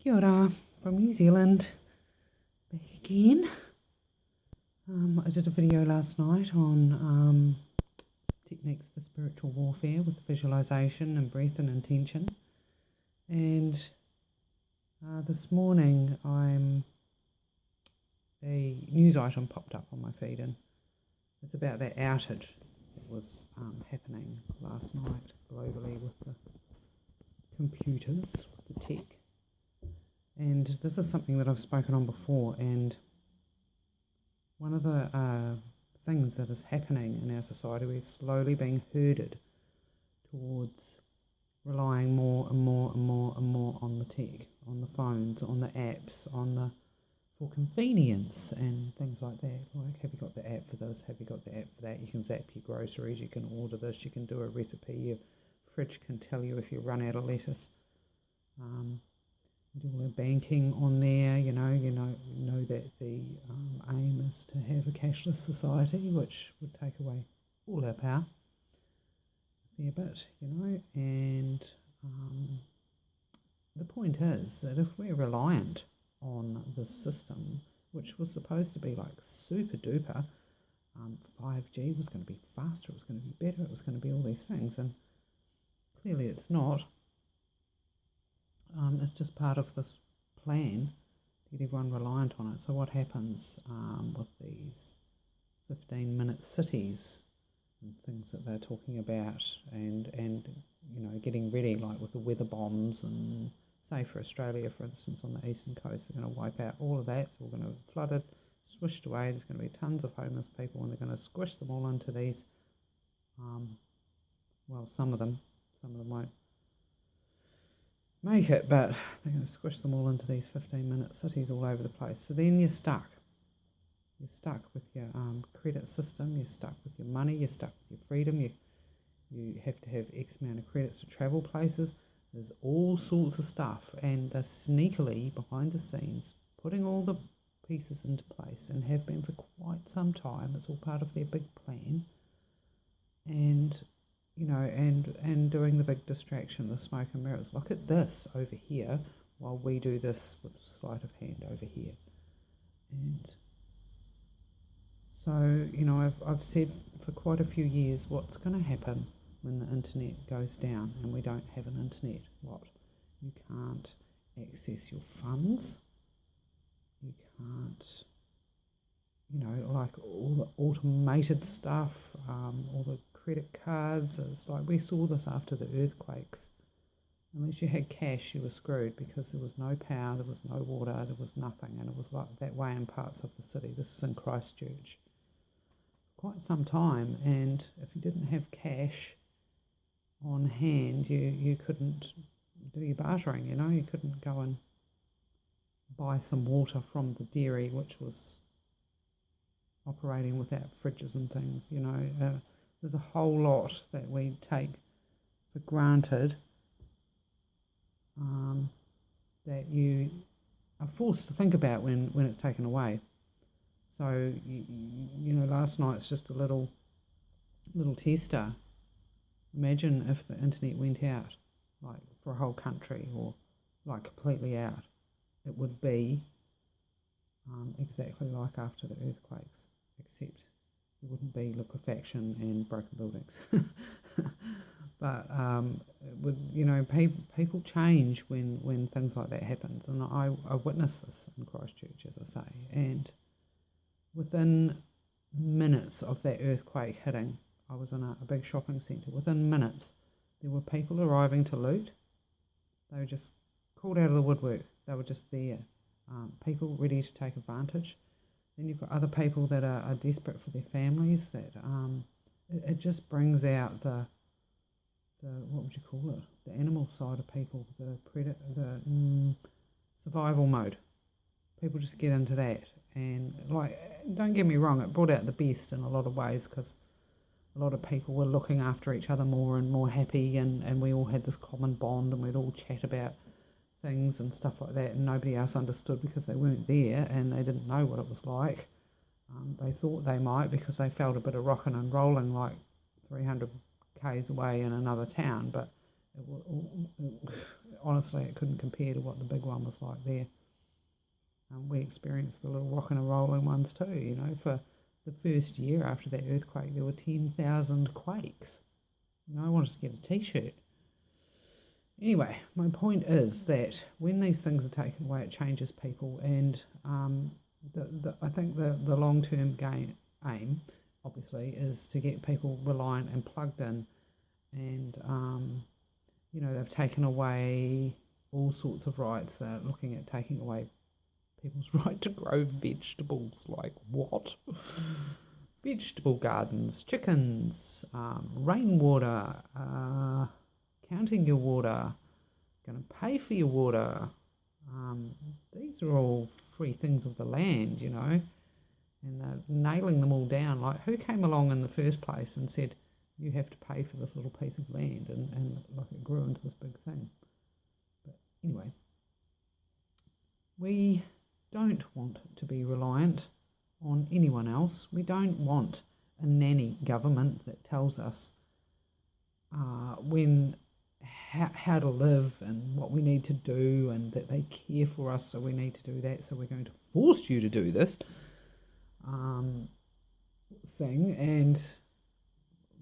Kia ora from New Zealand, back again. I did a video last night on techniques for spiritual warfare with visualization and breath and intention. And this morning a news item popped up on my feed, and it's about that outage that was happening last night globally with the computers, the tech. And this is something that I've spoken on before, and one of the things that is happening in our society, we're slowly being herded towards relying more and more and more and more on the tech, on the phones, on the apps, for convenience and things like that. Like, have you got the app for this? Have you got the app for that? You can zap your groceries, you can order this, you can do a recipe, your fridge can tell you if you run out of lettuce. Do all the banking on there, you know that the aim is to have a cashless society, which would take away all our power a fair bit, and the point is that if we're reliant on this system, which was supposed to be like super duper, 5G was going to be faster, it was going to be better, it was going to be all these things, and clearly it's not. It's just part of this plan to get everyone reliant on it. So what happens with these 15-minute cities and things that they're talking about, and getting ready, like with the weather bombs, and say for Australia, for instance, on the eastern coast, they're going to wipe out all of that. It's all going to be flooded, swished away. There's going to be tons of homeless people, and they're going to squish them all into these. Some of them won't make it, but they're going to squish them all into these 15-minute cities all over the place. So then you're stuck. You're stuck with your credit system, you're stuck with your money, you're stuck with your freedom, you have to have X amount of credits to travel places. There's all sorts of stuff, and they're sneakily, behind the scenes, putting all the pieces into place, and have been for quite some time. It's all part of their big plan. And and doing the big distraction, the smoke and mirrors. Look at this over here while we do this with sleight of hand over here. And so, I've said for quite a few years what's going to happen when the internet goes down and we don't have an internet. What? You can't access your funds. You can't, like all the automated stuff, all the credit cards. It's like we saw this after the earthquakes. Unless you had cash, you were screwed, because there was no power, there was no water, there was nothing, and it was like that way in parts of the city. This is in Christchurch. Quite some time, and if you didn't have cash on hand, you couldn't do your bartering. You couldn't go and buy some water from the dairy, which was operating without fridges and things. There's a whole lot that we take for granted that you are forced to think about when it's taken away. So, last night's just a little tester. Imagine if the internet went out, like for a whole country, or like completely out. It would be exactly like after the earthquakes, except there wouldn't be liquefaction and broken buildings. But people change when things like that happens, and I witnessed this in Christchurch, as I say, and within minutes of that earthquake hitting, I was in a big shopping centre. Within minutes, there were people arriving to loot. They were just called out of the woodwork. They were just there, people ready to take advantage. Then you've got other people that are desperate for their families. That it just brings out the what would you call it? The animal side of people, the survival mode. People just get into that, and don't get me wrong, it brought out the best in a lot of ways, because a lot of people were looking after each other more and more happy, and we all had this common bond, and we'd all chat about things and stuff like that, and nobody else understood because they weren't there and they didn't know what it was like. They thought they might, because they felt a bit of rocking and rolling like 300 k's away in another town, but Honestly, it couldn't compare to what the big one was like there. We experienced the little rocking and rolling ones too, for the first year after that earthquake, there were 10,000 quakes. I wanted to get a t-shirt. Anyway, my point is that when these things are taken away, it changes people, and I think the long-term aim, obviously, is to get people reliant and plugged in, and they've taken away all sorts of rights. They're looking at taking away people's right to grow vegetables. Like what? Vegetable gardens, chickens, rainwater, counting your water, going to pay for your water. These are all free things of the land, and they're nailing them all down. Like, who came along in the first place and said, you have to pay for this little piece of land, and like it grew into this big thing. But anyway, we don't want to be reliant on anyone else. We don't want a nanny government that tells us how to live and what we need to do, and that they care for us, so we need to do that, so we're going to force you to do this thing. And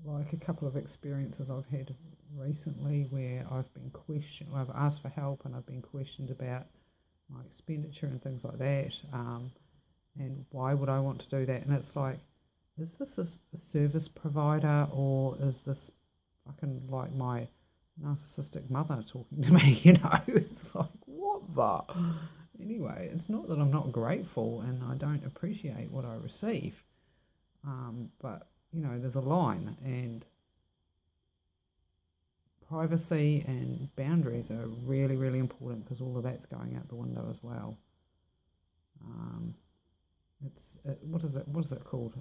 like a couple of experiences I've had recently where I've asked for help and I've been questioned about my expenditure and things like that, and why would I want to do that? And it's like, is this a service provider, or is this fucking like my narcissistic mother talking to me? It's like, what the? Anyway, it's not that I'm not grateful and I don't appreciate what I receive, but there's a line, and privacy and boundaries are really, really important, because all of that's going out the window as well. What is it called?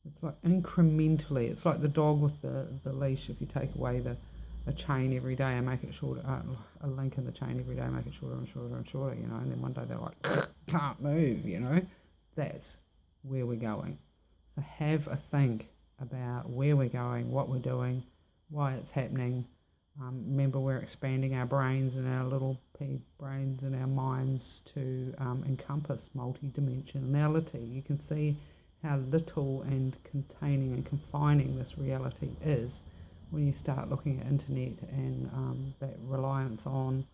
It's like incrementally. It's like the dog with the leash. If you take away a chain every day and make it shorter, a link in the chain every day, make it shorter and shorter and shorter, and then one day they're like, can't move, That's where we're going. So have a think about where we're going, what we're doing, why it's happening. Remember, we're expanding our brains and our little pea brains and our minds to encompass multidimensionality. You can see how little and containing and confining this reality is when you start looking at internet and that reliance on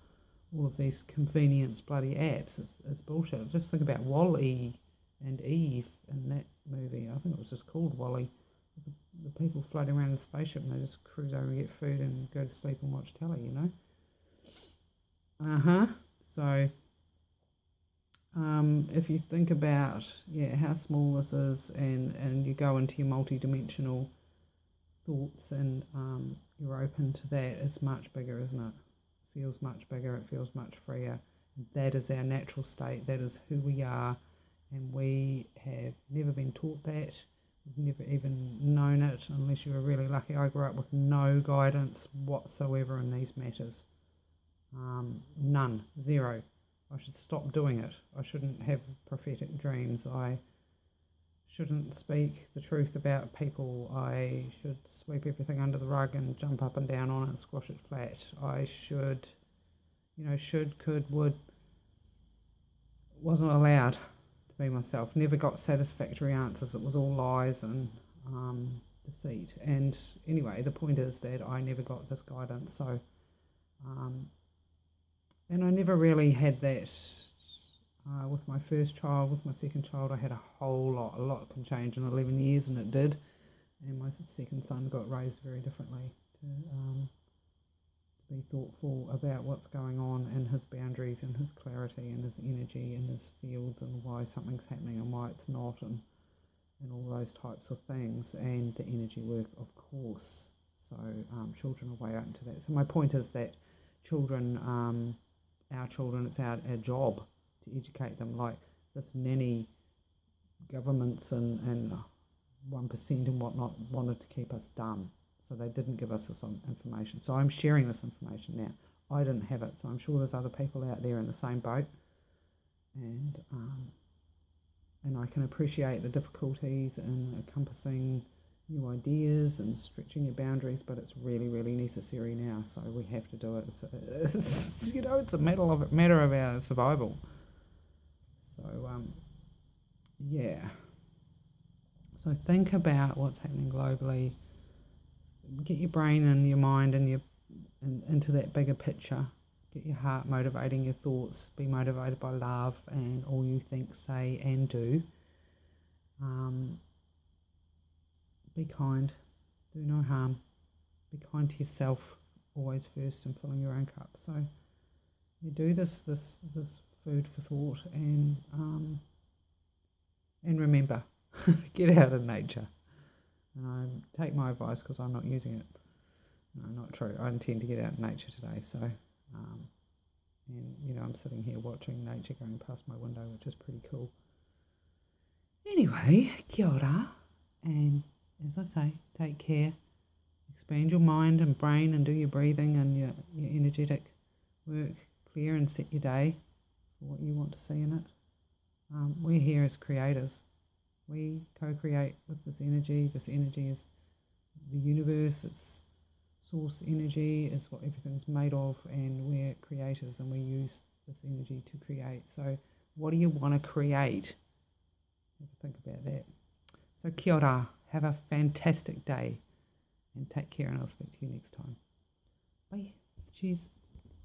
all of these convenience bloody apps. It's bullshit. Just think about Wall-E and Eve in that movie. I think it was just called Wall-E. The people floating around in the spaceship, and they just cruise over and get food and go to sleep and watch telly, So if you think about how small this is, and you go into your multi-dimensional thoughts, and you're open to that, it's much bigger, isn't it? It feels much bigger, it feels much freer. That is our natural state, that is who we are, and we have never been taught that. We've never even known it, unless you were really lucky. I grew up with no guidance whatsoever in these matters. None. Zero. I should stop doing it. I shouldn't have prophetic dreams. I shouldn't speak the truth about people. I should sweep everything under the rug and jump up and down on it and squash it flat. I should, should, could, would. Wasn't allowed to be myself. Never got satisfactory answers. It was all lies and deceit. And anyway, the point is that I never got this guidance. So, and I never really had that with my first child. With my second child, I had a lot can change in 11 years, and it did. And my second son got raised very differently to be thoughtful about what's going on, and his boundaries and his clarity and his energy and his fields, and why something's happening and why it's not, and all those types of things, and the energy work, of course. So children are way open to that. So my point is that children, our children, it's our job to educate them. Like this nanny governments and 1% and whatnot wanted to keep us dumb. So they didn't give us this information. So I'm sharing this information now. I didn't have it, so I'm sure there's other people out there in the same boat. And I can appreciate the difficulties in encompassing new ideas and stretching your boundaries, but it's really, really necessary now. So we have to do it. It's it's a matter of our survival. So yeah. So think about what's happening globally. Get your brain and your mind and into that bigger picture. Get your heart motivating your thoughts. Be motivated by love and all you think, say, and do. Be kind. Do no harm. Be kind to yourself, always first, and filling your own cup. So you do this food for thought, and remember, get out in nature. And take my advice because I'm not using it. No, not true. I intend to get out in nature today. So, and I'm sitting here watching nature going past my window, which is pretty cool. Anyway, kia ora, and as I say, take care. Expand your mind and brain and do your breathing and your energetic work. Clear and set your day for what you want to see in it. We're here as creators. We co-create with this energy. This energy is the universe. It's source energy. It's what everything's made of, and we're creators and we use this energy to create. So what do you want to create? Have a think about that. So kia ora. Have a fantastic day and take care, and I'll speak to you next time. Bye. Cheers.